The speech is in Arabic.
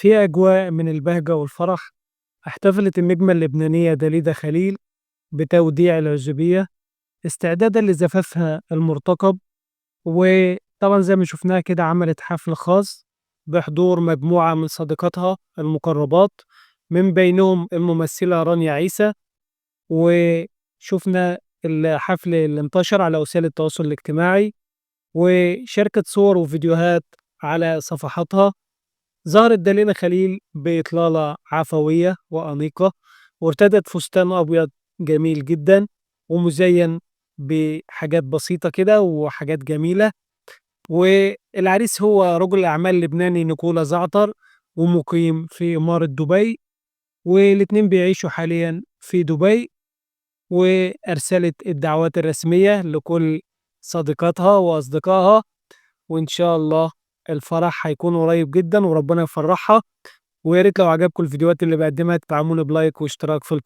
في أجواء من البهجة والفرح. احتفلت النجمة اللبنانية داليدا خليل بتوديع العزوبية استعدادا لزفافها المرتقب، وطبعا زي ما شفناها كده عملت حفل خاص بحضور مجموعة من صديقاتها المقربات، من بينهم الممثلة رانيا عيسى. وشفنا الحفل اللي انتشر على وسائل التواصل الاجتماعي، وشاركت صور وفيديوهات على صفحاتها. ظهرت دليلة خليل بإطلالة عفوية وأنيقة، وارتدت فستان أبيض جميل جدا ومزين بحاجات بسيطة كده وحاجات جميلة. والعريس هو رجل أعمال لبناني نيكولا زعتر، ومقيم في إمارة دبي، والاتنين بيعيشوا حاليا في دبي. وأرسلت الدعوات الرسمية لكل صديقاتها وأصدقائها، وإن شاء الله الفرح هيكون قريب جدا وربنا يفرحها. ويا ريت لو عجبكم الفيديوهات اللي بقدمها تدعموني بلايك واشتراك في القناة.